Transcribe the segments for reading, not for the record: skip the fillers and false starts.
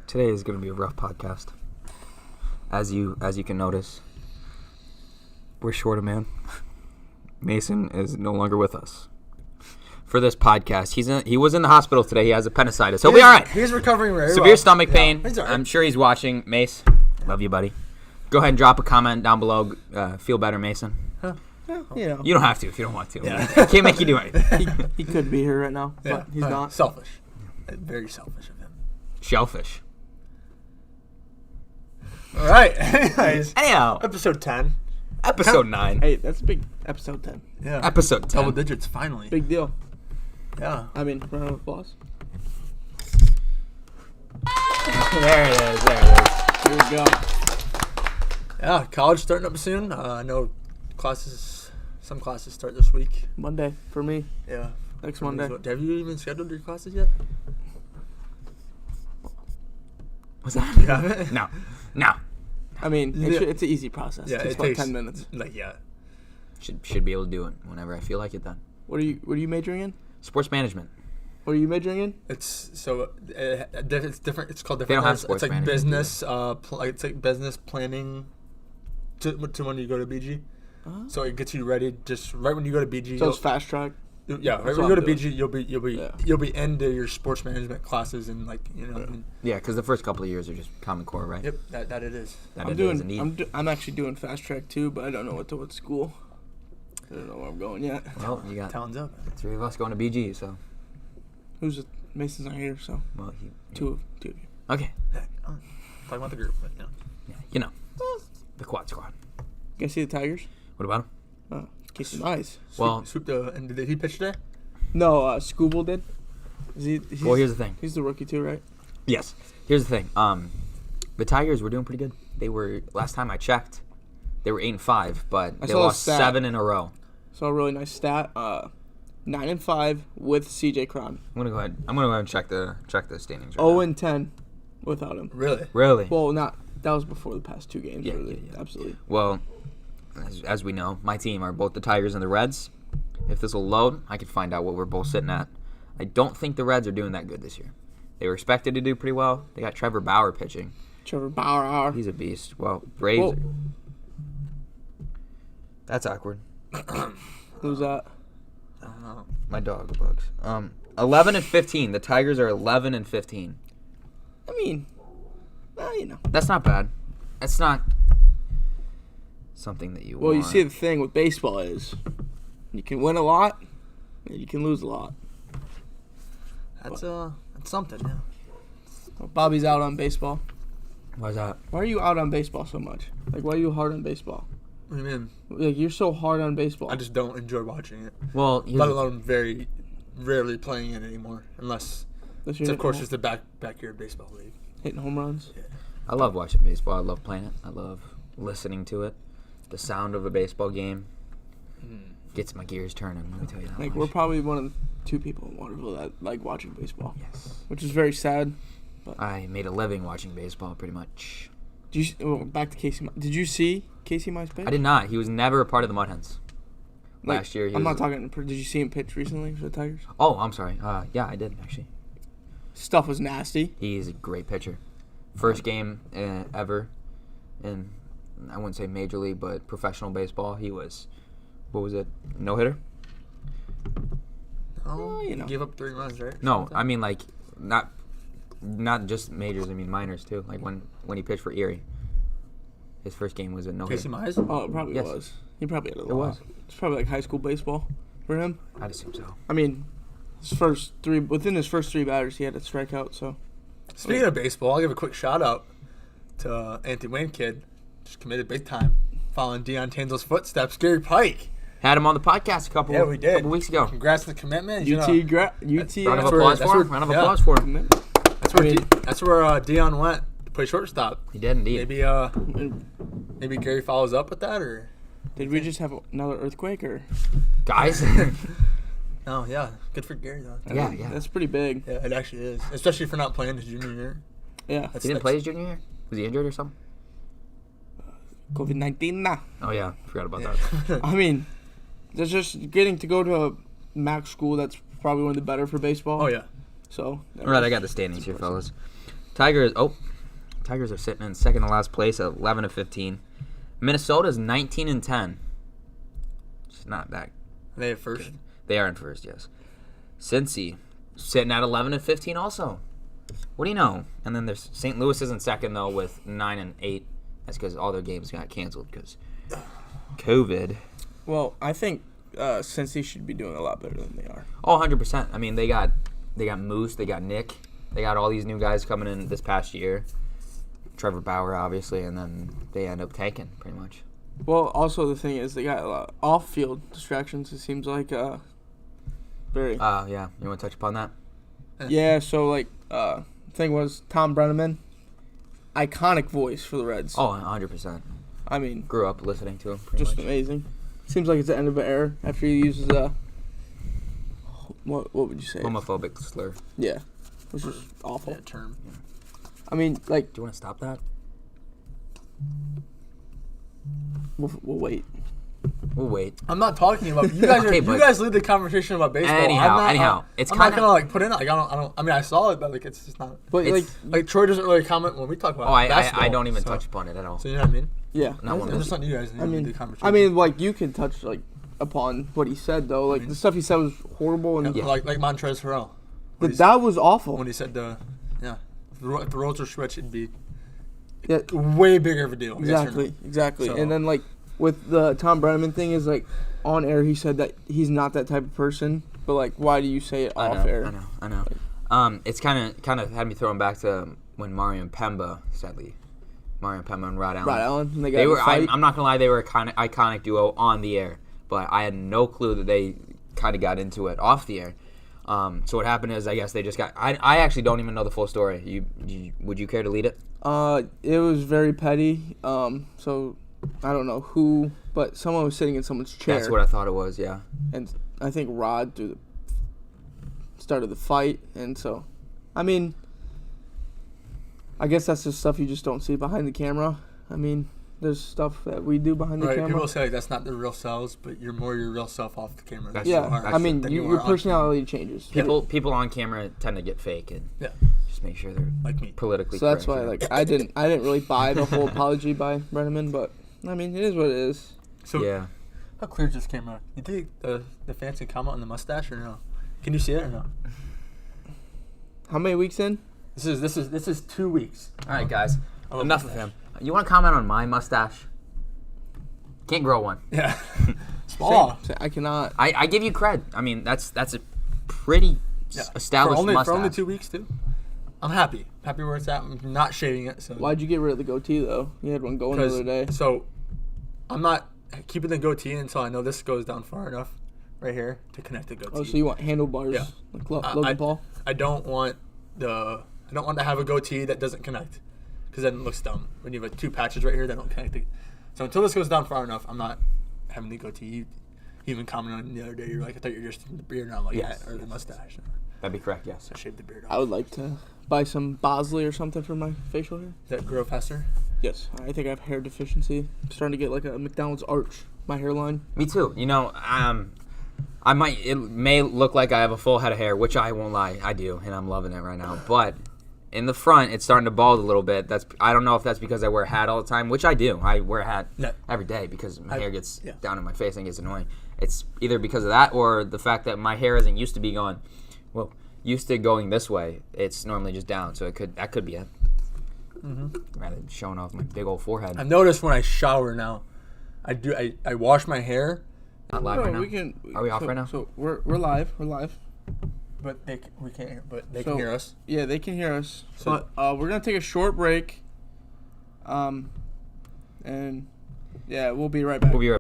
Today is going to be a rough podcast. As you can notice, we're short a man. Mason is no longer with us for this podcast. He was in the hospital today. He has appendicitis. He'll be all right. He's recovering very well. Severe stomach pain. He's all right. I'm sure he's watching. Mace, love you, buddy. Go ahead and drop a comment down below. Feel better, Mason. Huh. You know, You don't have to if you don't want to. Yeah. I can't make you do it. he could be here right now, but he's not. Selfish. Very selfish of him. Shellfish. All right. Anyways, Anyhow, episode 10. episode 9. Hey, that's a big episode 10. Yeah. Episode 10. Double digits, finally. Big deal. Yeah. I mean, round of applause. There it is. There it is. Here we go. Yeah, college starting up soon. I know some classes start this week. Monday for me. Yeah. Next Monday. Have you even scheduled your classes yet? What's that? You haven't? No. I mean, Yeah. it's an easy process. Yeah, it takes it about takes 10 minutes. Like, yeah. Should be able to do it whenever I feel like it. Then What are you majoring in? sports management. What are you majoring in? It's so it's different. It's called different. They don't have words. sports It's like management, business. It's like business planning. To when you go to BG, so it gets you ready just right when you go to BG. So it's fast track. Yeah, right That's when what you go to I'm BG, you'll be into your sports management classes and like I mean, Yeah, because the first couple of years are just Common Core, right? yep, that it is. That I'm it is doing. indeed. I'm actually doing fast track too, but I don't know what school. I don't know where I'm going yet. Well, you got Talon's up. 3 of us going to BG, so Mason's not here, so well, two of you. okay. Heck, talking about the group, but Yeah, you know, the quad squad. You guys see the Tigers? What about him? Casey Mize. Well, swoop the and did he pitch today? No, Scooble did. He's here's the thing. He's the rookie too, right? Yes. Here's the thing. The Tigers were doing pretty good. They were last time I checked, they were 8-5, but I they saw a lost stat. 7 in a row. Saw a really nice stat. 9-5 with CJ Cron. I'm gonna go ahead and check the standings. Right 0-10 without him. Really? now. Really? Well, that was before the past 2 games. Yeah, really. yeah. Absolutely. Well, as we know, my team are both the Tigers and the Reds. If this will load, I can find out what we're both sitting at. I don't think the Reds are doing that good this year. They were expected to do pretty well. They got Trevor Bauer pitching. Trevor Bauer. He's a beast. Well, Braves. Whoa. That's awkward. Who's that? I don't know. My dog bugs. 11-15. The Tigers are 11-15. I mean, That's not bad. That's not something that you Well, want. you see, the thing with baseball is you can win a lot and you can lose a lot. That's something. Yeah. Well, Bobby's out on baseball. Why's that? Why are you out on baseball so much? Like, why are you hard on baseball? What do you mean? Like, you're so hard on baseball. I just don't enjoy watching it. Well, Let alone very rarely playing it anymore, unless Unless it's you're of course just the backyard baseball league. hitting home runs. I love watching baseball. I love playing it. I love listening to it. The sound of a baseball game gets my gears turning. Let me tell you that. Like, much. we're probably one of the 2 people in Waterville that like watching baseball, Yes. which is very sad. I made a living watching baseball, pretty much. Back to Casey. Did you see Casey Mize pitch? I did not. He was never a part of the Mud Hens. Like, Last year, he I'm was. not talking. Did you see him pitch recently for the Tigers? Oh, I'm sorry. Yeah, I did actually. Stuff was nasty. He's a great pitcher. First game ever in, I wouldn't say major league, but professional baseball. He was, what was it? No hitter? Oh, you know. Give up 3 runs, right? No, I mean like not just majors. I mean minors too. Like when he pitched for Erie, his first game was a no Casey hitter. Mize? Oh, it probably Yes. was. He probably had a It lot. was. It's probably like high school baseball for him. I'd assume so. I mean, within his first 3 batters, he had a strikeout. So Speaking of baseball, I'll give a quick shout out to Anthony Wayne kid, just committed big time, following Deion Tanzel's footsteps. Gary Pike. Had him on the podcast a couple weeks ago. Congrats on the commitment. UT. You know, Round of That's applause where- for him. that's Round of where- applause for him. that's where Deion went to play shortstop. He did indeed. Maybe Gary follows up with that, or Did we just have another earthquake or? Guys. oh yeah, good for Gary though. Yeah. That's pretty big. Yeah, it actually is, especially for not playing his junior year. Yeah. That's, He didn't play his junior year? Was he injured or something? COVID-19. Nah. Oh yeah, forgot about Yeah. that. I mean, there's just getting to go to a MAC school that's probably one of the better for baseball. Oh yeah. So. All right, I got the standings here, fellas. Tigers are sitting in second to last place at 11-15. Minnesota's 19-10. It's not that. Are they at first? Good. They are in first, yes. Cincy sitting at 11-15 also. What do you know? And then there's St. Louis is in second though with 9-8. That's because all their games got canceled because COVID. Well, I think Cincy should be doing a lot better than they are. Oh, 100%. I mean, they got Moose, they got Nick, they got all these new guys coming in this past year. Trevor Bauer, obviously, and then they end up tanking pretty much. Well, also the thing is they got a lot of off-field distractions. It seems like very. Yeah. You want to touch upon that? Yeah. So thing was Tom Brenneman, iconic voice for the Reds. Oh, 100%. I mean, Grew up listening to him. Pretty just much. amazing. Seems like it's the end of an era after he uses what would you say? Homophobic slur. Yeah, which is awful. That term. I mean, like Do you want to stop that? we'll wait. We'll wait. I'm not talking about you guys. Okay, You but- guys lead the conversation about baseball. Anyhow, it's I'm kind not gonna like put in. Like I don't. I mean, I saw it, but like it's just not. But It's- Like Troy doesn't really comment when we talk about. Oh, I basketball, don't even so, touch upon it at all. So you know what I mean? Yeah. Not one I'm of just those. letting you guys I mean, the conversation. I mean, like you can touch upon what he said though. Like the stuff he said was horrible, and Yeah, like Montrezl Harrell. that was awful. When he said if the roles were switched, it'd be Yeah. way bigger of a deal. yes or no? Exactly. So- And then like with the Tom Brenneman thing is like on air he said that he's not that type of person, but like why do you say it off air? I know. It's kind of had me throwing back to when Mario and Pemba, sadly, and Rod Allen. Rod Allen, and they got They in a were. fight. I'm not gonna lie. They were a kind of iconic duo on the air, but I had no clue that they kind of got into it off the air. So what happened is, I guess they just got. I actually don't even know the full story. Would you care to lead it? It was very petty. So I don't know who, but someone was sitting in someone's chair. That's what I thought it was. Yeah. And I think Rod started the fight, and so, I mean, I guess that's just stuff you just don't see behind the camera. I mean, there's stuff that we do behind the Right, camera. people say like, that's not the real selves, but you're more your real self off the camera. That's Yeah, true. I mean, Than you your are on personality changes. People on camera tend to get fake and Yeah, just make sure they're like me. politically So that's correct. why, you know? like, I didn't really buy the whole apology by Brenneman, but I mean, it is what it is. So Yeah. how clear is this camera? You think the fans can comment on the mustache or no? Can you see it or no? How many weeks in? This is 2 weeks. All right, guys. love Enough of mustache. him. You want to comment on my mustache? Can't grow one. Yeah, small. I cannot. I give you cred. I mean, that's a pretty Yeah. established for mustache. only 2 weeks too. I'm happy. Happy where it's at. I'm not shaving it. So Why'd you get rid of the goatee though? You had one going the other day. So I'm not keeping the goatee until I know this goes down far enough, right here, to connect the goatee. Oh, so you want handlebars Yeah. like I- Logan Paul? I don't want to have a goatee that doesn't connect, because then it looks dumb. When you have 2 patches right here that don't connect. So until this goes down far enough, I'm not having the goatee. You even commented on it the other day. You're like, I thought you were just the beard, and I'm like, Yes. yeah, or the mustache. That'd be correct. Yes. So I shaved the beard off. I would like to buy some Bosley or something for my facial hair. That grow faster. Yes, I think I have hair deficiency. I'm starting to get like a McDonald's arch, my hairline. Me too. You know, it may look like I have a full head of hair, which I won't lie, I do, and I'm loving it right now. But in the front, it's starting to bald a little bit. I don't know if that's because I wear a hat all the time, which I do. I wear a hat Yeah. every day because my hair gets yeah. down in my face and gets annoying. It's either because of that or the fact that my hair isn't used to be going this way. It's normally just down, so that could be it. Rather than showing off my big old forehead. I've noticed when I shower now, I wash my hair, Not live right now. we can. Are we off right now? So we're live. We're live. but they So- can hear us. Yeah, they can hear us. So- But we're gonna take a short break. And yeah, we'll be right back. We'll be right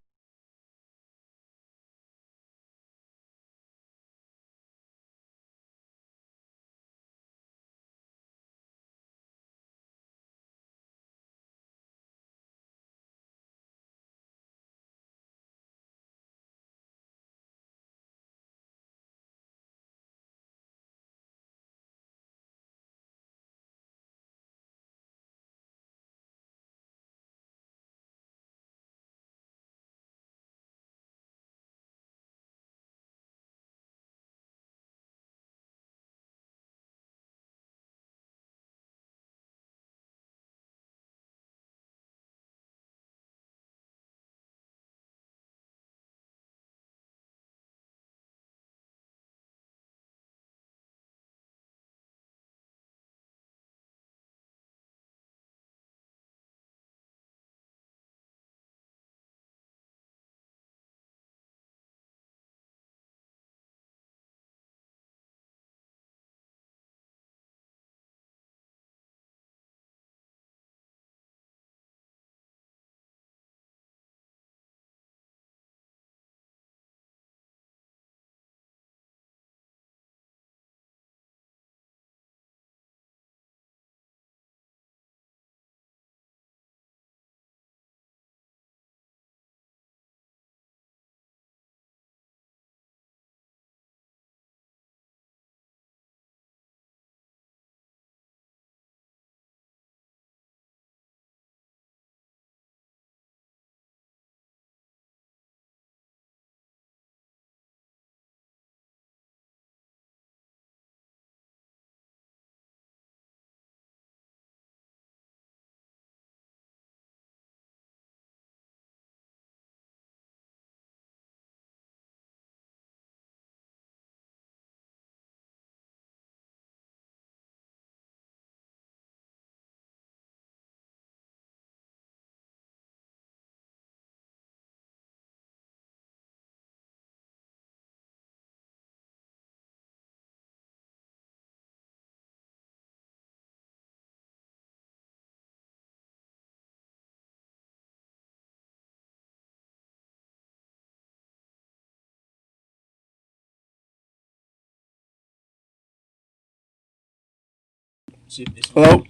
See if Mason- Hello.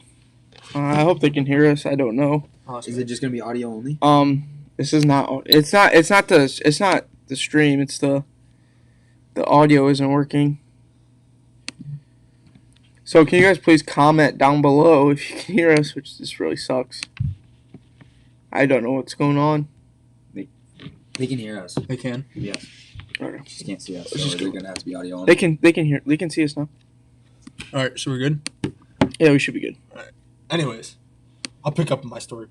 I hope they can hear us. I don't know. Oh, that's Is good. it just gonna be audio only? This is not. It's not the stream. It's the audio isn't working. So can you guys please comment down below if you can hear us, which just really sucks. I don't know what's going on. They can hear us. They can. Yes. Okay. Just can't see us. Let's So just they're gonna have to be audio only. They can see us now. All right, so we're good. Yeah, we should be good. Anyways, I'll pick up on my story.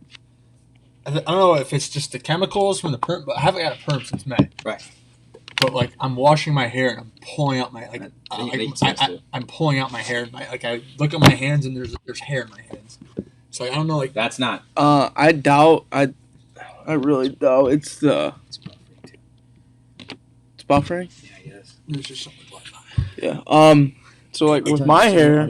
I don't know if it's just the chemicals from the perm, but I haven't had a perm since May. Right. But like, I'm washing my hair and I'm pulling out my like, They I'm pulling out my hair. And I look at my hands and there's hair in my hands. So I don't know like. That's not. I doubt. I really doubt it's the. It's buffering. Yeah, I guess. There's just something like that. Yeah. So like with my hair,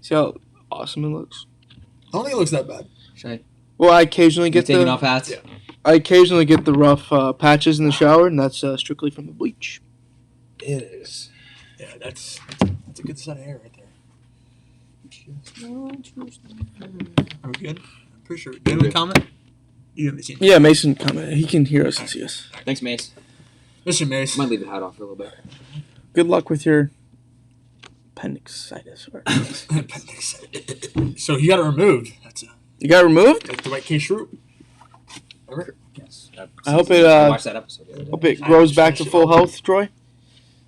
see how awesome it looks. I don't think it looks that bad. Should I Well, I occasionally get taking the off hats? Yeah. I occasionally get the rough patches in the shower, and that's strictly from the bleach. It is. Yeah, that's a good set of hair right there. Are we good? I'm pretty sure. Did we comment? You haven't seen. Yeah, Mason commented. He can hear us and see us. Thanks, Mace. Mr. Mace. Might leave the hat off for a little bit. Good luck with your appendicitis. So he got it removed. That's You got removed? like the white case root. Remember? Yes. I hope it, I watched that episode the other day. Hope it grows back to full health, Troy.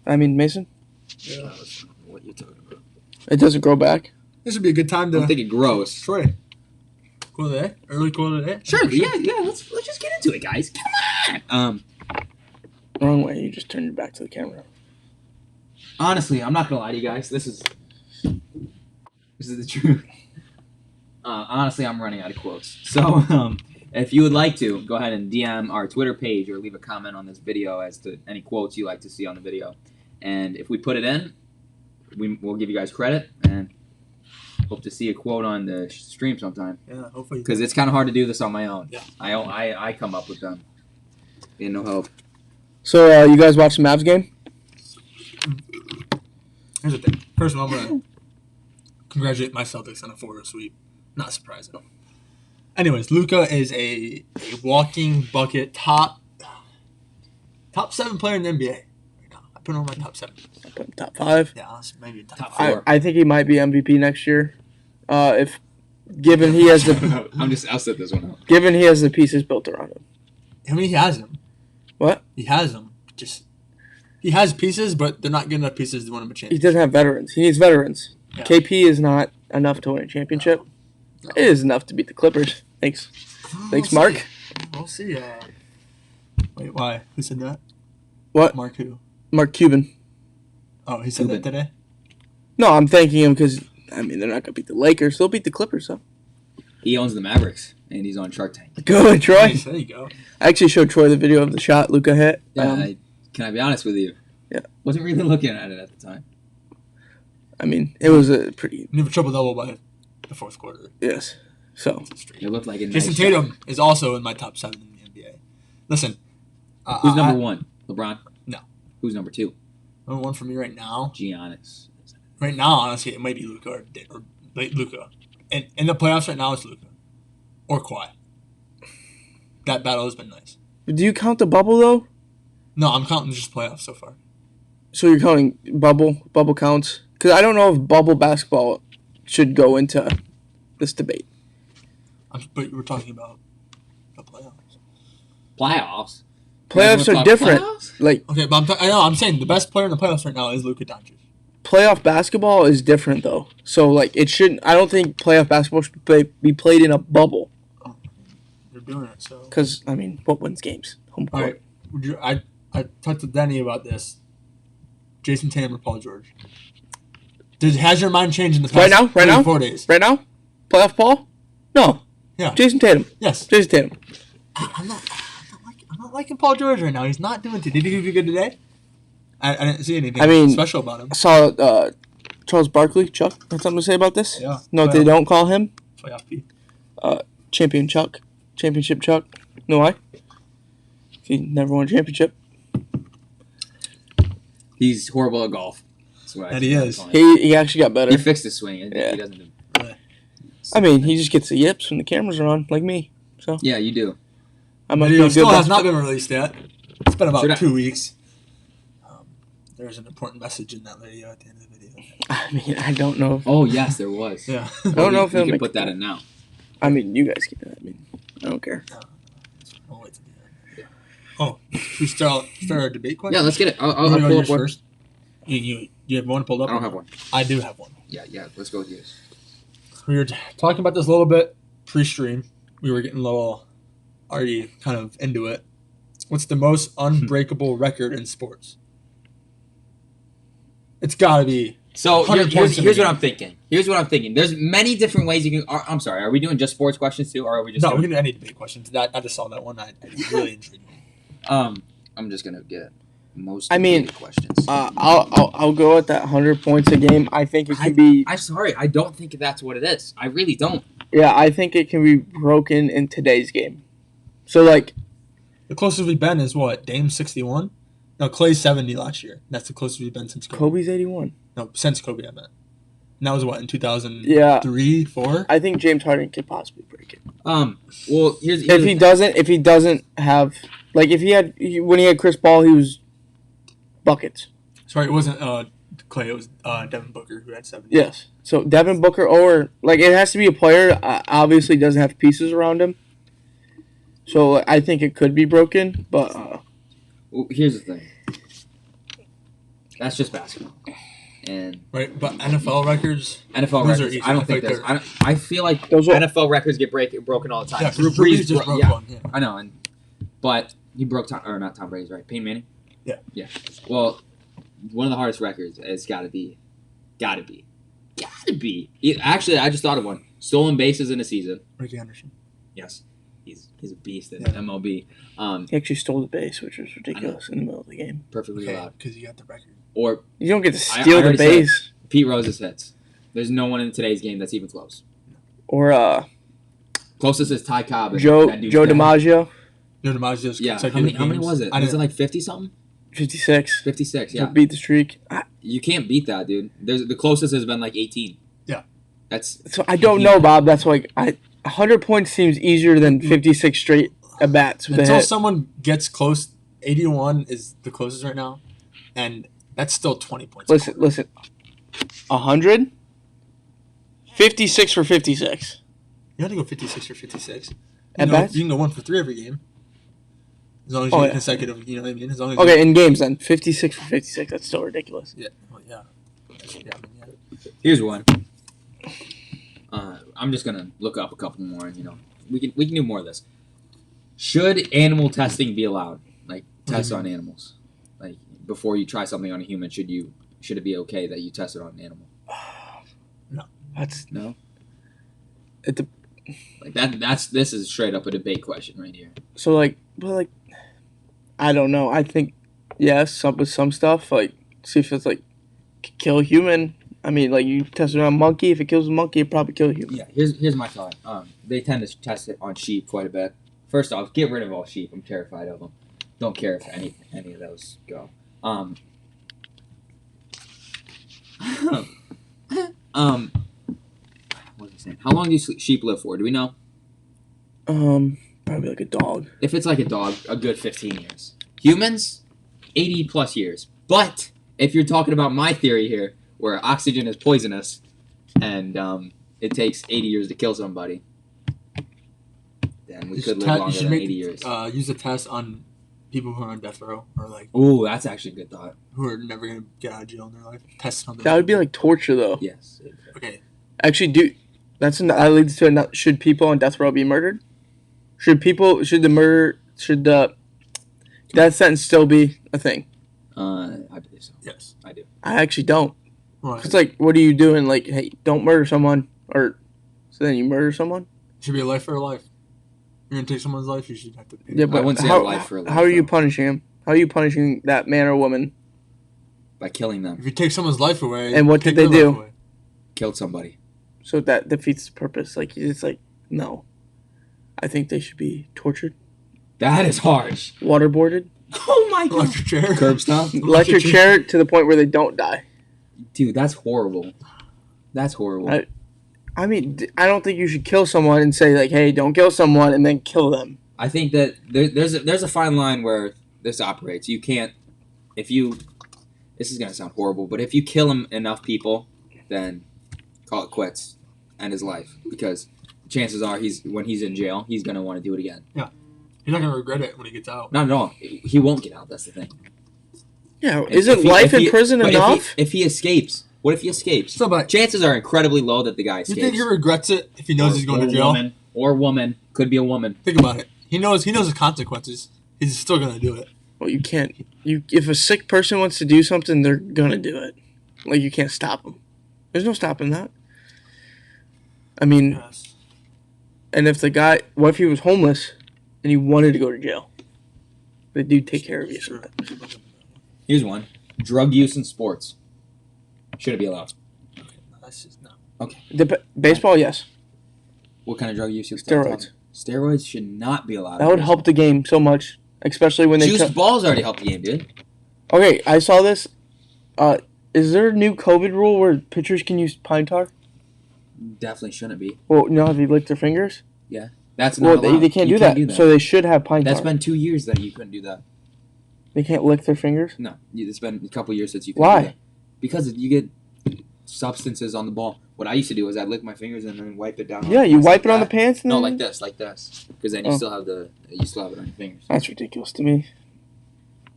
I mean, Mason. That was what you're talking about. It doesn't grow back. This would be a good time I to. don't think it grows. Troy. Cool today. Early cool today. Sure. Yeah. Let's just get into it, guys. Come on. Wrong way. You just turned your back to the camera. Honestly, I'm not gonna lie to you guys. This is the truth. Honestly, I'm running out of quotes. So, if you would like to, go ahead and DM our Twitter page or leave a comment on this video as to any quotes you like to see on the video. And if we put it in, we'll give you guys credit and hope to see a quote on the stream sometime. Yeah, hopefully. Because it's kind of hard to do this on my own. Yeah. I come up with them. And no help. So, you guys watch the Mavs game? Here's the thing. First of all, I'm gonna congratulate my Celtics on a 4-0 sweep. Not surprising. Anyways, Luka is a walking bucket top 7 player in the NBA right now. I put him on my top 7. I put him top 5. Yeah, honestly, maybe top Top 5. four. I think he might be MVP next year. If given he has the I'll set this one out. given he has the pieces built around him. I mean, he has them. What? He has them. Just he has pieces, but they're not good enough pieces to win him a He championship. doesn't have veterans. He needs veterans. Yeah. KP is not enough to win a championship. No. It is enough to beat the Clippers. Thanks. Thanks, We'll Mark. see. We'll see. Wait, why? Who said that? What? Mark who? Mark Cuban. Oh, he said that Cuban. today? No, I'm thanking him because, I mean, they're not going to beat the Lakers. They'll beat the Clippers, though. He owns the Mavericks, and he's on Shark Tank. Good, Troy. Nice, there you go. I actually showed Troy the video of the shot Luka hit. Yeah, can I be honest with you? Yeah. Wasn't really looking at it at the time. I mean, it was a pretty, You have a triple double by the fourth quarter. yes. So, It's a streak. It looked like a nice Jason shot. Tatum is also in my top 7 in the NBA. Listen. Who's number 1? LeBron? No. Who's number 2? Number 1 for me right now. Giannis. Right now, honestly, it might be Luka or Luka. And in the playoffs right now, it's Luka. Or Kawhi. That battle has been nice. do you count the bubble, though? No, I'm counting just playoffs so far. So you're counting bubble counts? Because I don't know if bubble basketball should go into this debate. But we're talking about the playoffs. Playoffs? Playoffs You are wanna talk different. playoffs? Like, Okay, but I'm saying the best player in the playoffs right now is Luka Doncic. playoff basketball is different, though. So, like, it shouldn't, I don't think playoff basketball should be played in a bubble. They're doing it, so. Because, I mean, what wins games? Home All court. right. I talked to Denny about this. Jason Tatum or Paul George? Has your mind changed in the past Right now? 4 days? Right now? Playoff Paul? No. Yeah. Jason Tatum. Yes. Jason Tatum. I'm not liking Paul George right now. He's not doing it. Did he do good today? I didn't see anything I mean- special about him. I saw Charles Barkley, Chuck, had something to say about this? Yeah. No, they don't call him Playoff P. Champion Chuck. Championship Chuck. Know why? He never won a championship. He's horrible at golf. That's what That he is. He actually got better. He fixed his swing. Yeah. He doesn't do. I mean, he just gets the yips when the cameras are on, like me. So Yeah, you do. I must be Video a still good has not been released yet. It's been about Should I- 2 weeks. There's an important message in that video at the end of the video. I mean, I don't know. Oh yes, there was. Yeah. I don't know if we it'll can make put that in now. I mean, you guys keep it. I mean, I don't care. I'll wait till the end. Oh, should we start our debate question? Yeah, let's get it. I'll You wanna go pull yours up one. first. You have one pulled up? I don't have one. I do have one. Yeah. Let's go with yours. We were talking about this a little bit pre-stream. We were getting a little already kind of into it. What's the most unbreakable record in sports? It's got to be. So 100 points in here's the what game. I'm thinking. Here's what I'm thinking. There's many different ways you can. I'm sorry. Are we doing just sports questions too, or are we just? No, doing, we can do any debate questions. I just saw that one. I really intrigued me. I'm just gonna get most. I mean, debated questions. I'll go at that 100 points a game. I think it can be. I'm sorry. I don't think that's what it is. I really don't. Yeah, I think it can be broken in today's game. So like, The closest we've been is what? Dame 61? No, Clay's 70 last year. That's the closest we've been since Kobe. Kobe's 81. No, since Kobe, I meant. And that was what, in 2003, Yeah. 4? I think James Harden could possibly break it. Well, here's If he doesn't have, like, when he had Chris Paul, he was buckets. Sorry, it wasn't Clay. It was Devin Booker who had 70. Yes. So Devin Booker, or like, it has to be a player. Obviously, doesn't have pieces around him. So I think it could be broken, but Well, here's the thing. That's just basketball, and Right, but NFL records. NFL Those are records. easy. I don't I think think there's. I feel like Those are- NFL records get broken all the time. Yeah, Drew Drew Brees just bro- broke yeah, one. Yeah. I know, but he broke not Tom Brady's, right? Peyton Manning. Yeah. Yeah. Well, one of the hardest records has got to be. Actually, I just thought of one. Stolen bases in a season. Ricky Anderson. Yes, he's a beast in Yeah. MLB. he actually stole the base, which was ridiculous in the middle of the game. Perfectly Okay, allowed. because you got the record. Or You don't get to I steal the already said base. Pete Rose's hits. There's no one in today's game that's even close. Or Closest is Ty Cobb. and Joe that dude's dead. DiMaggio, No, DiMaggio's Yeah, consecutive how many games. was it? I Was it didn't- like 50 something? 56. 56, To yeah. beat the streak. You can't beat that, dude. The closest has been like 18. Yeah. That's So I don't know, Bob. That's like 100 points seems easier than 56 straight at bats with a Until hit. someone gets close, 81 is the closest right now, and that's still 20 points. Listen. 100? 56 for 56. You got to go 56 or 56. At You know, bats? you can go 1 for 3 every game. As long as you Oh, get yeah. consecutive, you know what I mean? As long as Okay, in games then. 56 for 56. That's still ridiculous. Yeah. Well, yeah. Yeah. here's one. I'm just gonna look up a couple more, and we can do more of this. Should animal testing be allowed? Like tests on animals, like before you try something on a human, should it be okay that you test it on an animal? That's No, at the like this is straight up a debate question right here. so like, but like, I don't know. I think yes, with some stuff like see if it's like kill a human. I mean, like you test it on a monkey. If it kills a monkey, it probably kill a human. Yeah, here's my thought. They tend to test it on sheep quite a bit. First off, get rid of all sheep. I'm terrified of them. Don't care if any of those go. What was I saying? How long do sheep live for? Do we know? Probably like a dog. If it's like a dog, a good 15 years. Humans, 80 plus years. But if you're talking about my theory here, where oxygen is poisonous, and it takes 80 years to kill somebody, then we could live longer than 80 years. Use a test on people who are on death row or like Ooh, that's actually a good thought. who are never gonna get out of jail in their life. Test on those. That would be like torture, though. Yes. Okay. Actually, that leads to should people on death row be murdered? Should the death sentence still be a thing? I believe so. Yes. I do. I actually don't. Right. It's like, what are you doing? Like, hey, don't murder someone, or so then you murder someone. Should be a life for a life. You're gonna take someone's life, you should have to pay. Yeah, but wouldn't say how, a life for a life, how are you though. punishing him? How are you punishing that man or woman? By killing them. If you take someone's life away, And what take did they their do? life away. Killed somebody. So that defeats the purpose. Like, it's like, no. I think they should be tortured, That is harsh. waterboarded, Oh my god. Electric chair. Curb stomp? electric chair to the point where they don't die. Dude, that's horrible. That's horrible. I mean, I don't think you should kill someone and say, like, hey, don't kill someone and then kill them. I think that there's a fine line where this operates. You can't, if you, this is going to sound horrible, but if you kill enough people, then call it quits. End his life. Because chances are when he's in jail, he's going to want to do it again. Yeah. He's not going to regret it when he gets out. Not at all. He won't get out. That's the thing. Yeah, isn't life in prison enough? If he escapes, what if he escapes? So, but chances are incredibly low that the guy escapes. you think he regrets it if he knows he's going to jail? Woman. Could be a woman. Think about it. He knows the consequences. He's still going to do it. Well, you can't. If a sick person wants to do something, they're going to do it. Like, you can't stop them. There's no stopping that. I mean, Yes. and if the guy, what if he was homeless and he wanted to go to jail? They do take care of you. Sure. Here's one. Drug use in sports. Shouldn't be allowed. Okay, no, that's just no. Baseball, yes. What kind of drug use? Steroids. Steroids should not be allowed. That would help the game so much, especially when they. Juiced balls already helped the game, dude. Okay, I saw this. Is there a new COVID rule where pitchers can use pine tar? Definitely shouldn't be. Well, you know how they lick their fingers? That's not allowed. They can't do that. So they should have pine tar. That's been 2 years that you couldn't do that. They can't lick their fingers? No, it's been a couple years since you couldn't do that. Because you get substances on the ball. What I used to do is I'd lick my fingers and then wipe it down. Yeah, you wipe it on the pants? And No, then... like this. Because then you still have it on your fingers. That's ridiculous to me.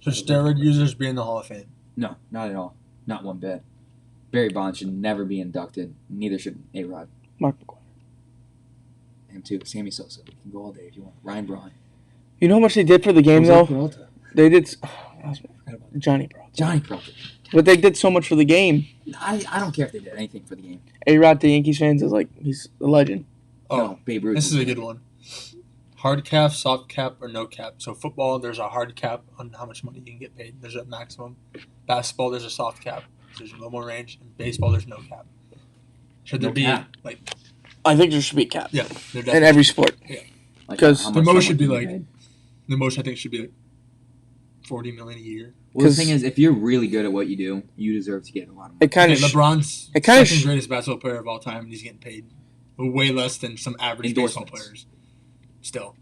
So steroid users be in the Hall of Fame? No, not at all. Not one bit. Barry Bonds should never be inducted. Neither should A-Rod. Mark McGwire. Him too. Sammy Sosa. You can go all day if you want. Ryan Braun. You know how much they did for the game, though? Peralta. They did... Johnny Peralta. Johnny Peralta. But they did so much for the game. I don't care if they did anything for the game. A-Rod to Yankees fans is like, he's a legend. Oh, No, Babe Ruth. this is a good one. Hard cap, soft cap, or no cap. So football, there's a hard cap on how much money you can get paid. There's a maximum. Basketball, there's a soft cap. There's a little more range. In baseball, there's no cap. Should there No be cap. I think there should be a cap. Yeah, there In definitely. every sport. Like, 'cause how the much most someone should be can like- paid. The most I think should be like $40 million a year. Well, the 'Cause- thing is, if you're really good at what you do, you deserve to get a lot of money. It kind Okay, of... LeBron's it kinda second greatest basketball player of all time, and he's getting paid way less than some average baseball Endorsements. players. Still,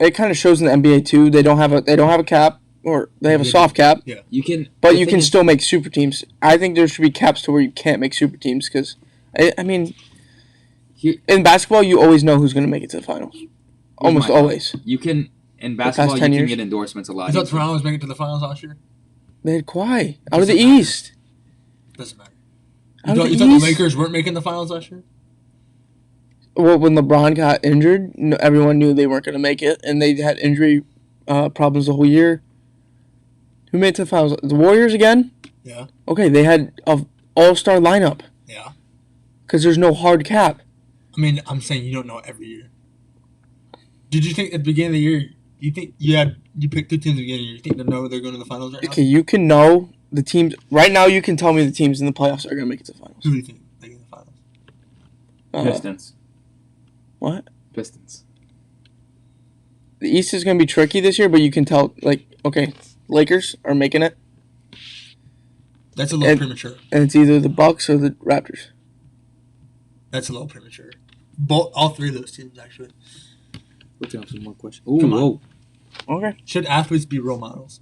it kind of shows in the NBA too. They don't have a cap, or they have a soft cap, You can, but the you thing can is- still make super teams. I think there should be caps to where you can't make super teams because, I mean, Here- in basketball you always know who's going to make it to the finals. Almost my thought. always. You can in past basketball. 10 You can years. get endorsements a lot. you thought easier. Toronto was making it to the finals last year? They had Kawhi out of the Doesn't matter. East. Doesn't matter. Out You of thought, the you thought the East? Lakers weren't making the finals last year? Well, when LeBron got injured, everyone knew they weren't going to make it, and they had injury problems the whole year. Who made it to the finals? The Warriors again? Yeah. Okay, they had an all-star lineup Yeah. because there's no hard cap. I mean, I'm saying you don't know every year. Did you think at the beginning of the year, you think you picked two teams at the beginning of the year, you think they know they're going to the finals right now? Okay, you can know the teams right now. You can tell me the teams in the playoffs are going to make it to the finals. Who do you think they get in the finals? Pistons. What? Pistons. The East is going to be tricky this year, but you can tell. Like, okay, Lakers are making it, That's a little And- premature. and it's either the Bucks or the Raptors. That's a little premature. All three of those teams, actually. Looking up some more questions. Ooh, Come on. whoa. Okay. Should athletes be role models?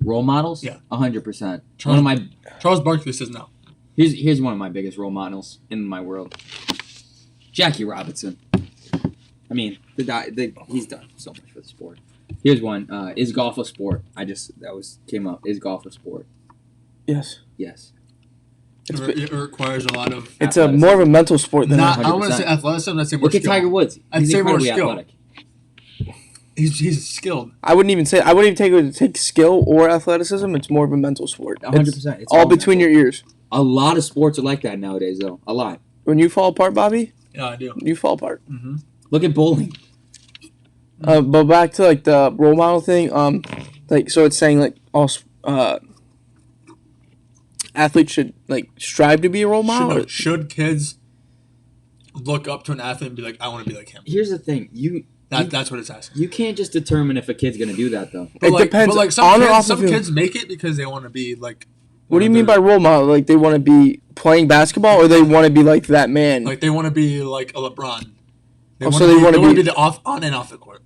Role models? Yeah. 100%. Charles- One of my Charles Barkley says no. here's one of my biggest role models in my world. Jackie Robinson. I mean, he's done so much for the sport. Here's one. Is golf a sport? Came up. Is golf a sport? Yes. Yes. It's It requires a lot of. It's a more of a mental sport than Not, a, I don't want to say 100%. athleticism. I'd say more Look at skill. Tiger Woods. I'd He's say more incredibly skill. athletic. He's skilled. I wouldn't even take skill or athleticism. It's more of a mental sport. 100%. It's all between your ears. A lot of sports are like that nowadays, though. A lot. When you fall apart, Bobby, Yeah, I do. you fall apart. Mm-hmm. Look at bowling. But back to like the role model thing. Like so, it's saying like all athletes should like strive to be a role model. or- Should kids look up to an athlete and be like, I want to be like him? Here's the thing. That's what it's asking. You can't just determine if a kid's going to do that, though. It depends But like some on or kids, off the some field. kids make it because they want to be like What do you mean by role model? Like they want to be playing basketball, or they want to be like that man? Like they want to be like a LeBron. They Oh, want so to they wanna be be- the on and off the court.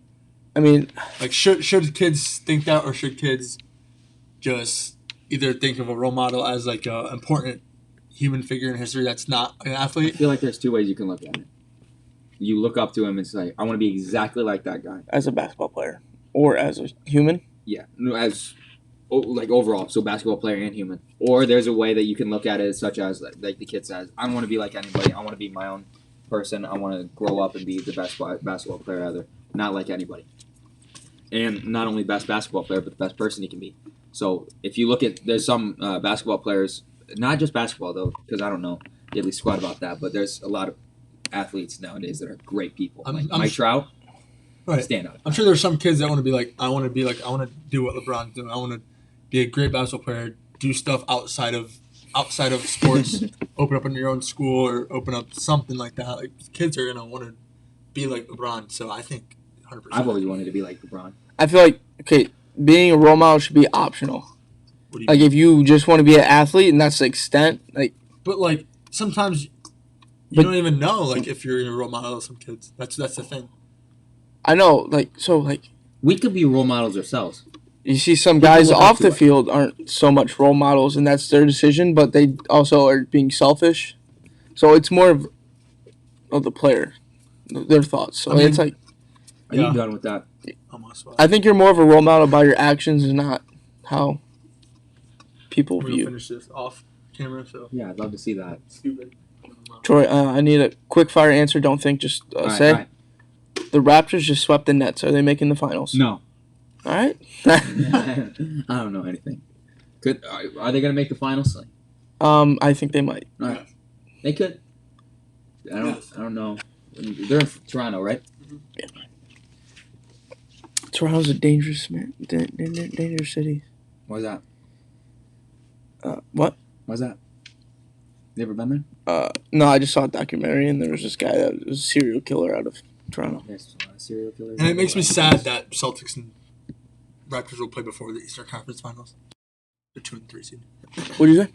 I mean, Like should kids think that, or should kids just either think of a role model as like a important human figure in history that's not an I athlete? feel like there's two ways you can look at it. You look up to him and say, "I want to be exactly like that guy." as a basketball player or as a human. Yeah, no, as like overall, so basketball player and human. Or there's a way that you can look at it, such as like the kid says, "I don't want to be like anybody. I want to be my own person. I want to grow up and be the best basketball player ever, not like anybody." And not only best basketball player, but the best person he can be. So if you look at, there's some basketball players, not just basketball though, because I don't know diddly squat about that, but there's a lot of athletes nowadays that are great people. I'm- Like I'm Mike Trout, Right. stand out. I'm sure there's some kids that want to be like, I want to do what LeBron's doing. I want to be a great basketball player, do stuff outside of sports, open up in your own school or open up something like that. Like kids are gonna want to be like LeBron. So I think 100%. I've always wanted to be like LeBron. I feel like being a role model should be optional. What do you Like mean? if you just want to be an athlete and that's the extent, like But like sometimes you But- don't even know like if you're a role model of some kids. That's the thing. I know, like We could be role models ourselves. you see some People guys look up off to the it. field aren't so much role models, and that's their decision. But they also are being selfish, so it's more of the player, their thoughts. So I mean- it's like Are Yeah. you done with that? Almost. I think you're more of a role model by your actions and not how people We're view gonna you. finish this off camera. So Yeah, I'd love to see that. stupid. Troy, I need a quick fire answer. Don't think, just All right, say all right. the Raptors just swept the Nets. Are they making the finals? No. All right. I don't know anything. Are they going to make the finals? I think they might. All right. They could. I don't know. They're in Toronto, right? Toronto's a dangerous man, dangerous city. Why's that? What? Why's that? You ever been there? No, I just saw a documentary and there was this guy that was a serial killer out of Toronto. There's a lot of serial killers. And it makes me sad that Celtics and Raptors will play before the Eastern Conference Finals. They're 2 and 3 seed. What do you say?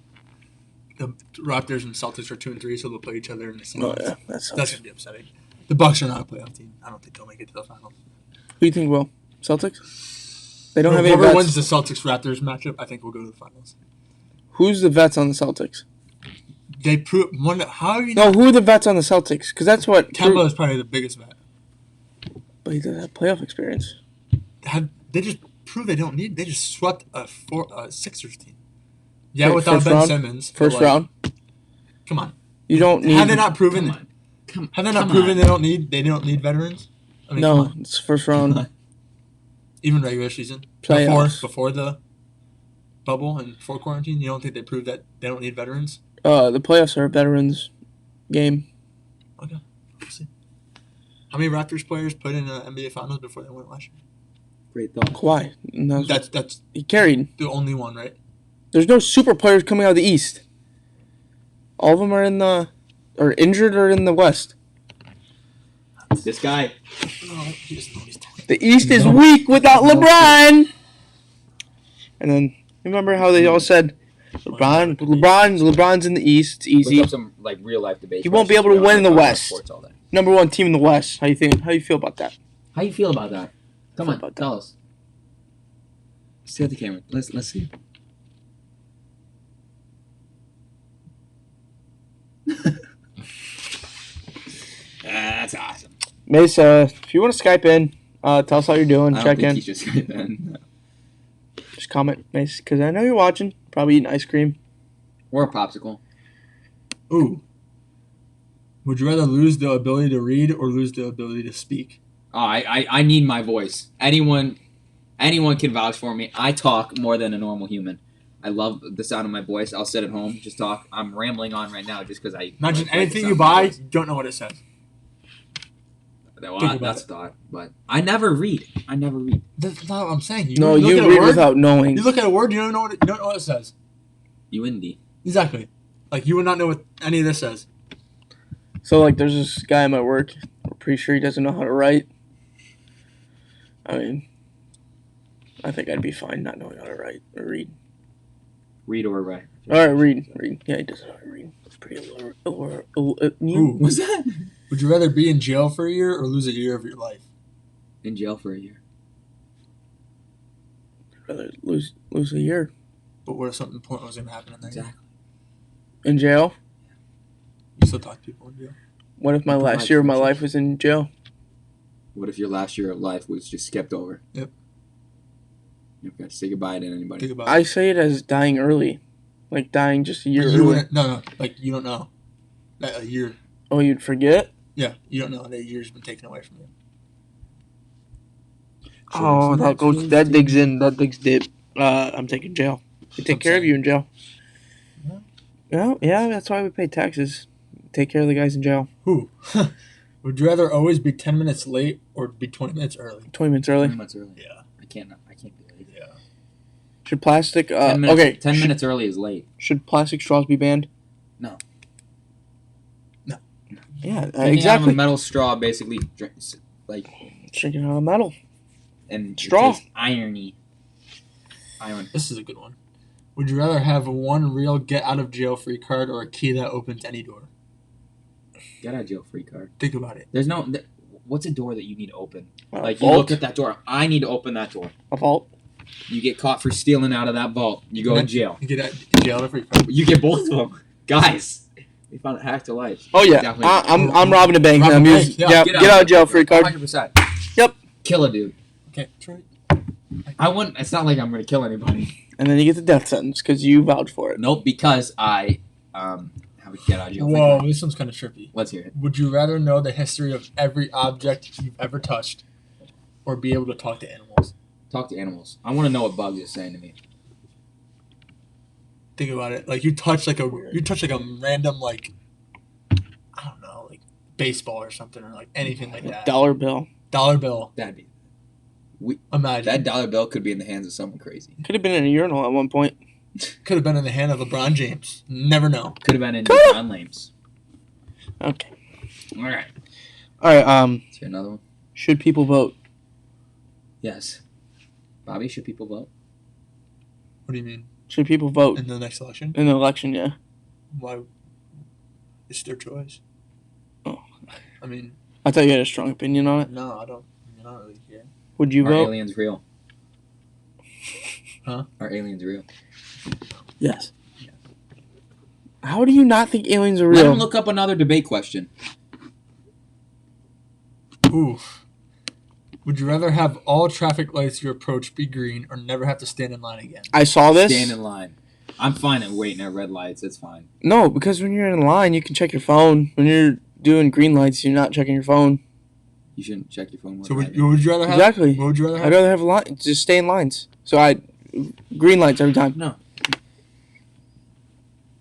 The Raptors and Celtics are 2 and 3, so they'll play each other in the Oh semis. yeah, that sucks. That's gonna be upsetting. The Bucks are not a playoff team. I don't think they'll make it to the finals. Who do you think will? Celtics? They don't have any Whoever vets. wins the Celtics Raptors matchup, I think will go to the finals. Who's the vets on the Celtics? They prove one. How are you? No, who are the vets on the Celtics? Because that's what. Kemba is probably the biggest vet. But he doesn't have playoff experience. They just prove they don't need. They just swept a Sixers team. Yeah, Wait, without first Ben round? Simmons. but, First like, round. Come on. You don't need. Have they not proven? Come on. Come, Have they not come proven on. they don't need veterans? I mean, come No, on. it's first round. Even regular season Playoffs. before the bubble and before quarantine. You don't think they proved that they don't need veterans? The playoffs are a veterans game. Okay, we'll see. How many Raptors players put in the NBA Finals before they went last year? Great thought. Kawhi. And That's he carried. the only one, right? There's no super players coming out of the East. All of them are injured or in the West. This guy. No, he doesn't know what he's doing. The East is weak without LeBron. And then remember how they all said LeBron's in the East. It's easy. Look up some like real life debates. He won't be able to win in the West. Sports all day. Number one team in the West. How you think? How you feel about that? How you feel about that? Come on, About that. tell us. Stay at the camera. Let's see. That's awesome. Mace, if you want to Skype in, tell us how you're doing. I Check don't in. think you should say that. Just comment, Mace, because I know you're watching. Probably eating ice cream. Or a popsicle. Ooh. Would you rather lose the ability to read or lose the ability to speak? Oh, I need my voice. Anyone can vouch for me. I talk more than a normal human. I love the sound of my voice. I'll sit at home, just talk. I'm rambling on right now just because I Imagine like the anything sound you of my buy, voice. you don't know what it says. Well, Think about that's it. a thought, but I never read. That's not what I'm saying. No, look you at a read word, without knowing. You look at a word, you don't know what it says. You indie. Exactly. Like you would not know what any of this says. So, like, there's this guy at my work. I'm pretty sure he doesn't know how to write. I mean, I think I'd be fine not knowing how to write or read. Read or write. All right, read. Yeah, he doesn't know how to read. It's pretty new. What's that? Would you rather be in jail for a year or lose a year of your life? In jail for a year. Rather lose a year But what if something important was going to happen in that year? Exactly. in jail. You still talk to people in jail. What if my Provide last year of my friendships. life was in jail? What if your last year of life was just skipped over? Yep. You've got to say goodbye to anybody. Think about I it. say it as dying early, like dying just a year But you early. wouldn't, no, like you don't know. That a year, Oh, you'd forget? yeah, you don't know that a year's been taken away from you. Oh, that digs in. That digs deep. I'm taking jail. They take care of you in jail. Yeah. Well, yeah, that's why we pay taxes. Take care of the guys in jail. Who? Would you rather always be 10 minutes late or be 20 minutes early? 20 minutes early. 10 minutes early. Yeah. I can't be late. Yeah. Should plastic? 10 minutes, Okay. 10 should, minutes early is late. Should plastic straws be banned? No. Yeah, Drinking out of exactly. a metal straw basically drinks, like, Drinking out of metal. and Straw. It tastes irony. Iron. This is a good one. Would you rather have one real get out of jail free card or a key that opens any door? Get out of jail free card. Think about it. There's no. What's a door that you need to open? Like, you vault. look at that door. I need to open that door. A vault. You get caught for stealing out of that vault. You go in jail. You get out in jail on a free card. You get both of them. Guys, we found a hack to life. Oh yeah, Definitely. I'm robbing a bank. Robbing I'm a bank, using, yeah. yeah, Get get out of jail free card. 100%. Yep. Kill a dude. Okay, Troy. I wouldn't. It's not like I'm going to kill anybody. And then you get the death sentence because you vouched for it. Nope, because I have a get out of jail free Whoa, card. this one's kind of trippy. Let's hear it. Would you rather know the history of every object you've ever touched or be able to talk to animals? Talk to animals. I want to know what Bugs is saying to me. Think about it. Like you touch like a random like I don't know, like baseball or something or like anything like that. Dollar bill. Dollar bill. That'd be. Imagine. That dollar bill could be in the hands of someone crazy. Could have been in a urinal at one point. Could have been in the hand of LeBron James. Never know. Could have been in Coulda. John Lames. Okay. All right. All right. Is there another one? Should people vote? Yes. Bobby, should people vote? What do you mean? Should people vote In the next election? in the election? Yeah. Why? It's their choice. Oh. I mean, I thought you had a strong opinion on it. no, I don't really care. Would you Are vote? aliens real? Huh? Are aliens real? Yes. How do you not think aliens are Let him real? look up another debate question. Ooh. Would you rather have all traffic lights you approach be green or never have to stand in line again? I saw this. Stand in line. I'm fine at waiting at red lights. It's fine. No, because when you're in line, you can check your phone. When you're doing green lights, you're not checking your phone. You shouldn't check your phone. So would you rather have? Exactly. What would you rather have? I'd rather have a line. Just stay in lines. So green lights every time. No.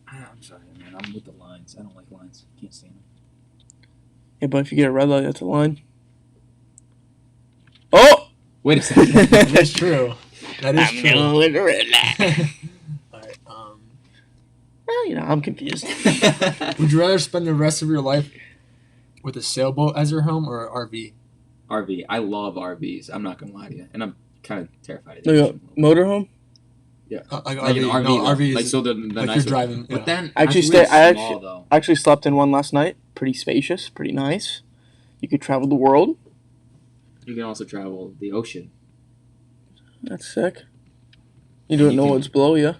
I'm sorry, man. I'm with the lines. I don't like lines. Can't stand them. Yeah, but if you get a red light, that's a line. Oh! Wait a second. That's true. That is true. I'm with a red light. Alright, Well, I'm confused. would you rather spend the rest of your life with a sailboat as your home or an RV? RV. I love RVs. I'm not gonna lie to you, and I'm kind of terrified of the Like a ocean. motorhome? Like Like an RV. No, though. RV is like so the like nice you're one. driving. But yeah. then I actually it's stay- really I small, actually- though. I actually slept in one last night. Pretty spacious, pretty nice. You could travel the world. You can also travel the ocean. That's sick. You don't You know can- what's below you.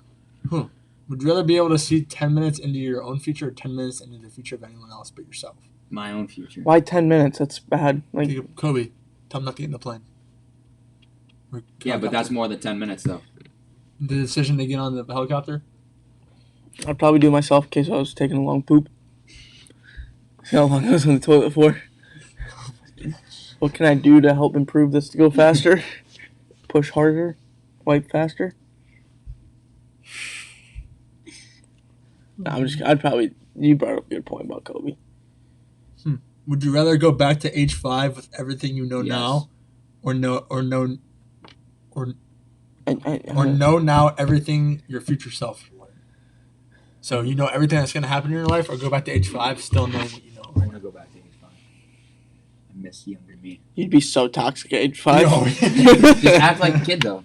Would you rather be able to see 10 minutes into your own future or 10 minutes into the future of anyone else but yourself? My own future. Why 10 minutes? That's bad. Like, Think of Kobe, tell him not to get in the plane. Or Yeah, but that's helicopter. more than 10 minutes though. The decision to get on the helicopter? I'd probably do it myself in case I was taking a long poop. See how long I was on the toilet for. What can I do to help improve this to go faster? Push harder? Wipe faster? Nah, I'd probably, you brought up a good point about Kobe. Would you rather go back to age 5 with everything you know Yes. now, or know I know now everything your future self will learn? So you know everything that's going to happen in your life, or go back to age 5 still knowing what you know. I want to go back to age 5. I miss younger me. You'd be so toxic at age 5. Yo. Just act like a kid though.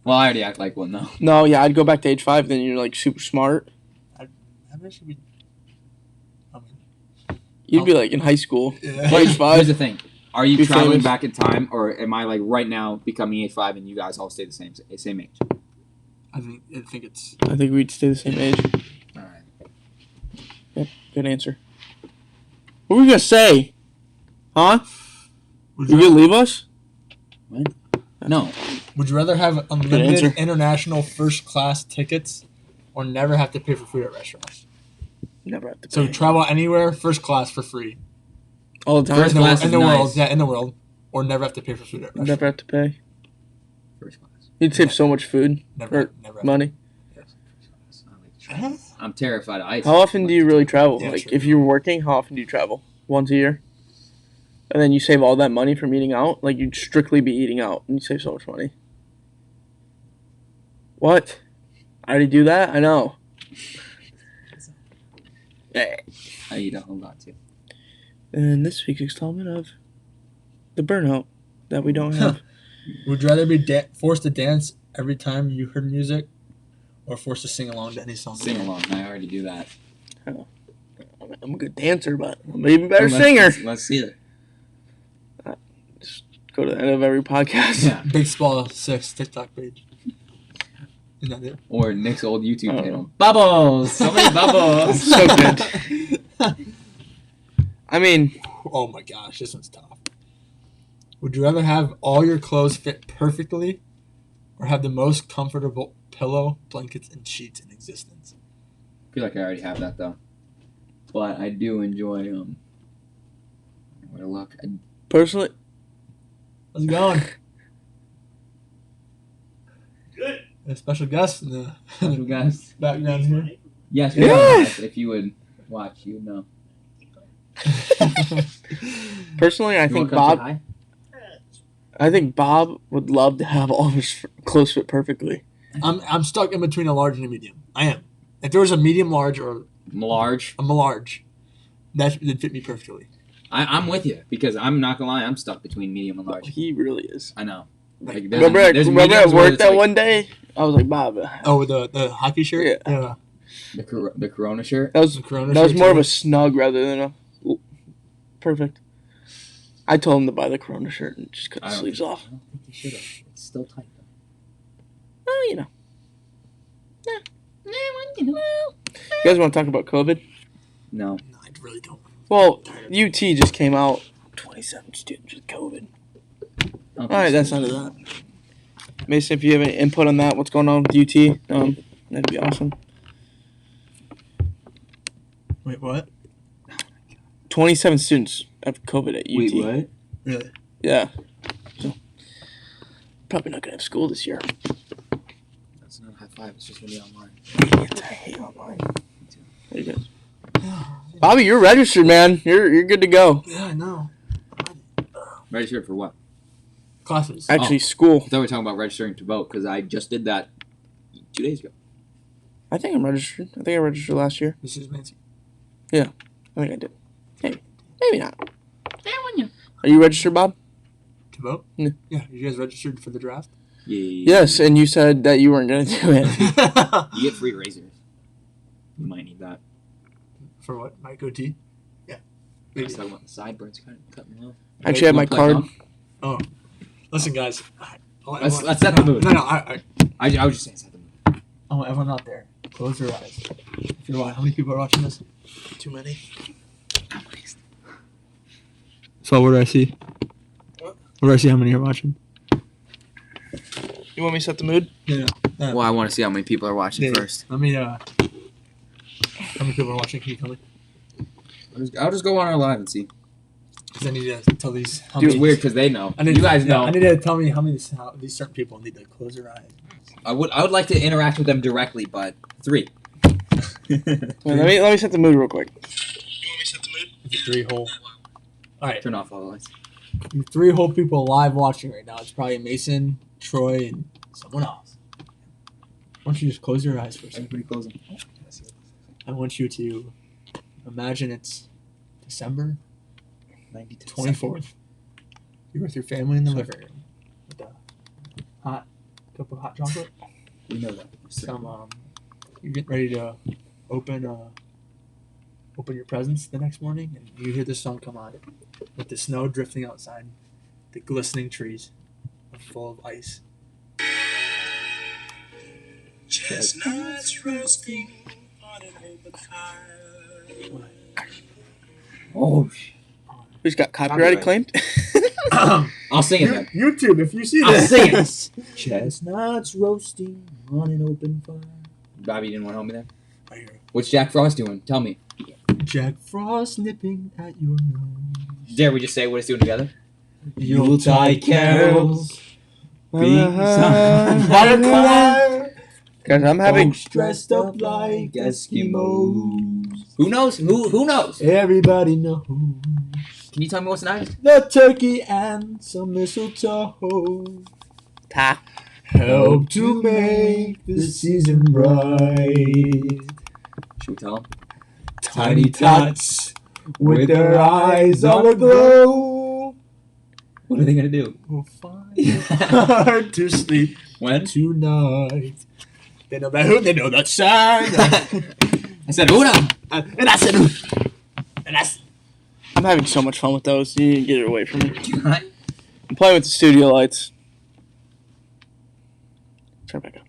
Well, I already act like one though. No, yeah, I'd go back to age 5. Then you're like super smart. I should be. I mean, You'd be like in high school. yeah. Age Here's 5. the thing: are you Be traveling famous. back in time, or am I like right now becoming age 5 and you guys all stay the same age? I think it's. I think we'd stay the same age. All right. Good answer. What were we gonna say? Huh? Would You you, gonna leave us? No. would you rather have answer. unlimited international first class tickets, or never have to pay for food at restaurants? Never have to pay. So travel anywhere first class for free All the time. First in the, class in the is world. nice. Yeah, in the world, or never have to pay for food at restaurants. Never have to pay. First class. You'd save so much food Never or have money. I like I'm terrified of ice. How often do you really travel? Yeah, Like, true. if you're working, how often do you travel? Once a year? And then you save all that money from eating out? Like, you'd strictly be eating out, and you save so much money. What? I already do that? I know. I eat a whole lot too. And this week's installment of the burnout that we don't have. Would you rather be forced to dance every time you heard music, or forced to sing along to any song? Sing along. I already do that. I'm a good dancer, but I'm an even better Let's- singer. Let's see it. Go to the end of every podcast. Yeah. Big Spall 6 TikTok page. Is that it? Or Nick's old YouTube Oh. channel. Bubbles. So many bubbles. So good. I mean, Oh my gosh, this one's tough. Would you rather have all your clothes fit perfectly, or have the most comfortable pillow, blankets, and sheets in existence? I feel like I already have that though. But I do enjoy where to look. personally, How's it going? Good. A special guest in the Special guest. background here. Yes, Yeah. yes. If you would watch, you would know. personally, I You think wanna come say Bob. hi? I think Bob would love to have all of his clothes fit perfectly. I'm stuck in between a large and a medium. I am. If there was a medium large or Large. a large, that would fit me perfectly. I'm with you because I'm not gonna lie. I'm stuck between medium and large. He really is. I know. Like, Remember at mediums work where that it's like one day? I was like, Bob, Oh, with the hockey shirt? Yeah. the Corona shirt. that was The Corona that was shirt, more of too. a snug rather than a perfect. I told him to buy the Corona shirt and just cut the I don't sleeves think- off. I don't think you should have. It's still tight though. Well, you know. You guys want to talk about COVID? No. No, I really don't. Well, UT just came out. 27 students with COVID. All right, that's not that. Mason, if you have any input on that, what's going on with UT, that'd be awesome. Wait, what? 27 students have COVID at UT. Really? Yeah. So, probably not gonna have school this year. That's not a high five. It's just gonna be online. I hate online. How you guys? Bobby, you're registered, man. You're good to go. Yeah, I know. Registered for what? Classes. Actually, I school. thought we were talking about registering to vote because I just did that 2 days ago. I think I'm registered. I think I registered last year. This is Nancy. I think I did. Maybe not. Are you registered, Bob? To vote? Yeah. Yeah. You guys registered for the draft? Yeah. Yes, and you said that you weren't gonna do it. You get free razors. You might need that. For what? My goatee? Yeah. I Maybe. was talking about the sideburns kind of cutting low. Actually, I have my card. Listen, guys. Let's set the mood. No, I was just saying set the mood. I want everyone out there. Close your eyes. If you're watching, how many people are watching this? Too many. So what do I see? What do I see? How many are watching? You want me to set the mood? Yeah. Well, I want to see how many people are watching Yeah. first. Let me. How many people are watching? Can you tell me? I'll just go on our live and see. Because I need to tell these. How It's many, weird because they know. I need You guys know. I need to tell me how these certain people need to close their eyes. I would like to interact with them directly, but 3. Wait, let me set the mood real quick. Is it 3 whole? All right, Turn off all the lights. you 3 whole people live watching right now. It's probably Mason, Troy, and someone else. Why don't you just close your eyes for a second? Everybody closing. I want you to imagine it's December 24th. You're with your family in the living room with a hot cup of hot chocolate. We know that. You're getting ready to open your presents the next morning, and you hear this song come on with the snow drifting outside, the glistening trees are full of ice. Chestnuts roasting on an open fire. Oh, Who's got copyright claimed? I'll sing it then. YouTube, if you see I'll this. sing it. Chestnuts roasting on an open fire. Bobby, you didn't want to help me there? Right here. What's Jack Frost doing? Tell me. Jack Frost nipping at your nose. Dare we just say what it's doing together? Yuletide carols. Guys, I'm having. Dressed up like Eskimos. Who knows? Who knows? Everybody knows. Can you tell me what's next? The turkey and some mistletoe Ta. help to make the season bright. Should we tell him? Tiny tots with their eyes all aglow What are they gonna do? will find it hard to sleep When? tonight. They know that who? They know that song. I said Una. And I said, and I said, I'm having so much fun with those. You need to get it away from me. Right? I'm playing with the studio lights. Turn back up.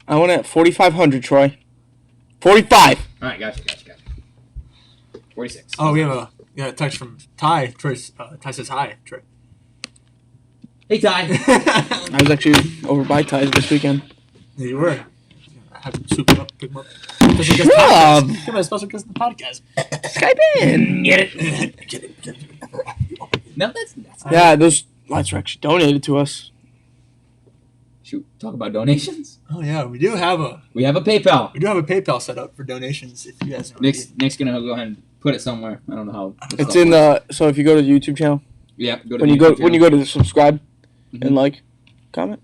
I want it at 4,500, Troy. 45. All right, gotcha. 46. oh, we have a text from Ty. Ty says hi, Troy. Hey, Ty. I was actually over by Ty's this weekend. There you were. I have to swoop him up, pick him up. Special guest Rob. podcast. Come on, special guest of the podcast. Skype in. Get it? No, that's Yeah, those lights were actually donated to us. Shoot, talk about donations. Oh yeah, we do have a PayPal. set up for donations. If you guys know. Nick's gonna go ahead and put it somewhere. I don't know how. It's in the. So if you go to the YouTube channel, Yeah. Go to when the you go YouTube when you channel. go to the subscribe Mhm. and like, comment,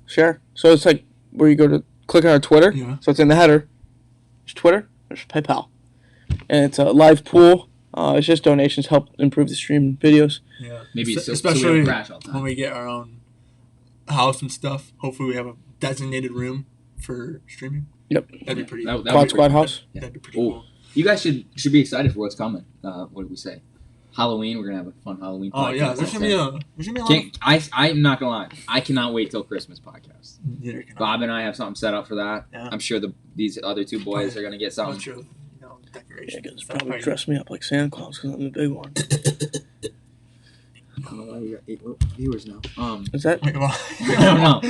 share. So it's like where you go to click on our Twitter. Yeah. So it's in the header. There's Twitter. There's PayPal, and it's a live pool. It's just donations help improve the stream videos. Yeah. Maybe so we especially don't crash all the when time. we get our own house and stuff. Hopefully, we have a designated room for streaming. Yep. That'd be pretty. That'd Quad be Squad pretty- house. Yeah. That'd be pretty Ooh. cool. You guys should be excited for what's coming. What did we say? Halloween. We're gonna have a fun Halloween. Oh yeah, podcast. there's gonna be a lot of. I'm not gonna lie. I cannot wait till Christmas podcast. Neither can I. Bob and I have something set up for that. Yeah. I'm sure these other two boys are gonna get Bunch something. of, decorations. Yeah, and because stuff. probably dress me up like Santa Claus because I'm the big one. I don't know why you got 8 viewers now. Is that? Wait, well, I don't know.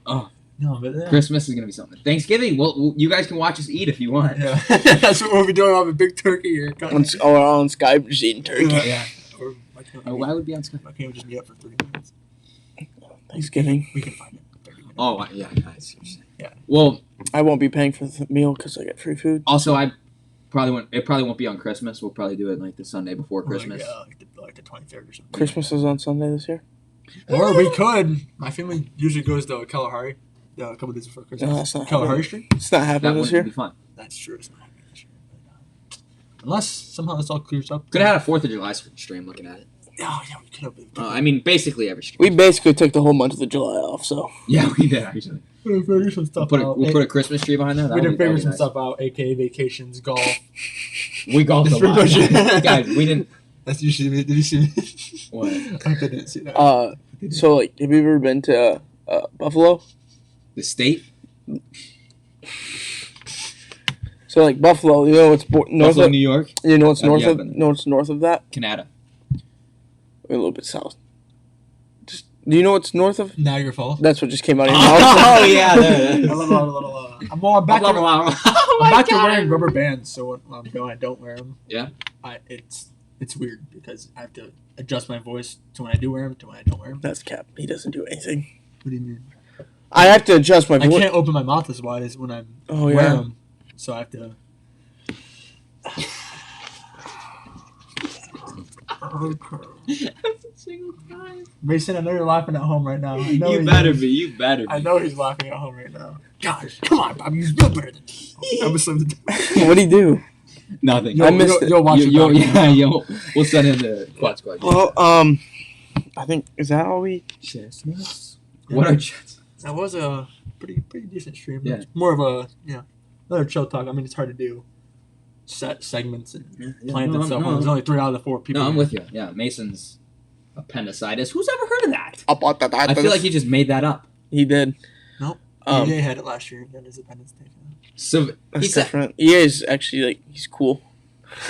Oh, No, but yeah. Christmas is gonna be something. Thanksgiving. Well, you guys can watch us eat if you want. Yeah. That's what we'll be doing. We'll have a big turkey here. On Skype, just eating turkey. Yeah. Or why can't Oh, we- why would be on Skype? why can't we just meet up for 30 minutes? Thanksgiving. We can find it. in 30 minutes. Oh, yeah. I see what you're saying. Yeah. Well, I won't be paying for the meal because I get free food. also, I probably won't. It probably won't be on Christmas. We'll probably do it like the Sunday before Christmas. Like the 23rd or something. Christmas is on Sunday this year. Or we could. My family usually goes to Kalahari a couple days before Christmas. No, that's not Kalahari happening. Street? It's not That happening would this year. be fun. That's true. It's not happening this year. But, unless somehow this all clears up. Could have had a 4th of July stream looking at it. Oh, yeah, we could have. I mean, basically every stream. We basically took the whole month of July off, so Yeah, we did actually. We'll figure some stuff out. We'll put a Christmas tree behind there. We did figure some stuff out, aka vacations, golf. We golfed a That's pretty lot. much it. Guys, we didn't. That's usually. Did you see me? What? I didn't see that. so like, have you ever been to Buffalo? The state? So like Buffalo, you know what's north Buffalo, of New York? you know what's north yeah, of but- no, what's north of that? Canada. A little bit south. Just do you know what's north of? Niagara Falls. That's what just came out of your mouth. Oh, yeah. There it is. I'm back to, I'm back to wearing rubber bands, so when I'm going, I don't wear them. Yeah? It's weird because I have to adjust my voice to when I do wear them to when I don't wear them. That's Cap. He doesn't do anything. What do you mean? I have to adjust my I voice. can't open my mouth as wide as when I'm Oh wearing yeah. them, so I have to. Mason, I know you're laughing at home right now. I know You he better is. be. You better be. I know he's laughing at home right now. Gosh, come on, Bobby, you know better than me. I'm a Slim What do you do? Nothing. I missed it. You'll watch it. We'll send in the Quad Squad. Well, I think, is that all we... Chestnuts. Yeah. What are chestnuts? That was a pretty decent stream. Yeah. It's more of a another chill talk. I mean, it's hard to do set segments and plans and stuff. When there's only 3 out of the 4 people. No, I'm with you. Yeah, Mason's appendicitis. Who's ever heard of that? I I feel like he just made that up. He did. Nope. Um, EA had it last year. Then his appendix taken So he That's said, different. EA is actually, like, he's cool.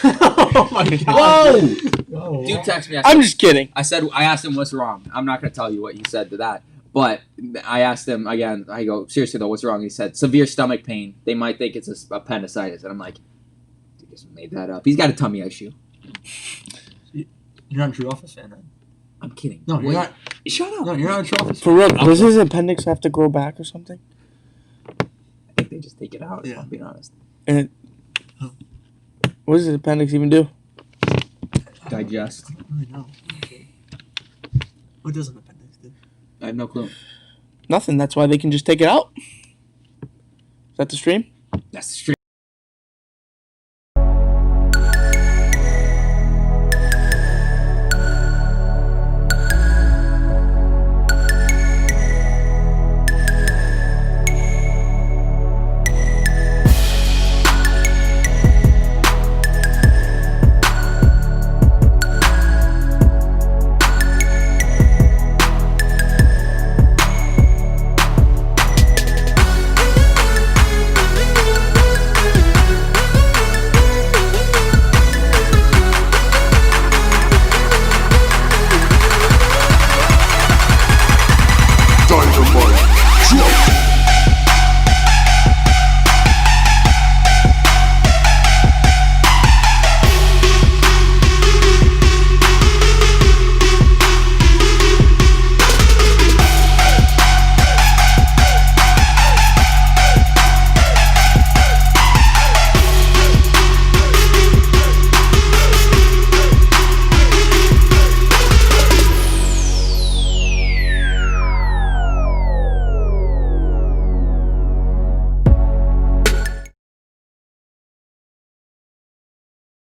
out. Oh my god. "Whoa!" Oh, Dude, text me. I'm just kidding. I asked him what's wrong. I'm not going to tell you what he said to that. But I asked him again. I go, seriously though, what's wrong? He said severe stomach pain. They might think it's appendicitis, and I'm like, he just made that up. He's got a tummy issue. You're not a True Office fan, then? I'm kidding. No, you're Wait, not. Shut up. No, you're not a True Office For real, does his appendix have to grow back or something? I think they just take it out. Yeah. If I'm being honest. And what does his appendix even do? Digest. I don't really know. What does an appendix do? I have no clue. Nothing. That's why they can just take it out. Is that the stream? That's the stream.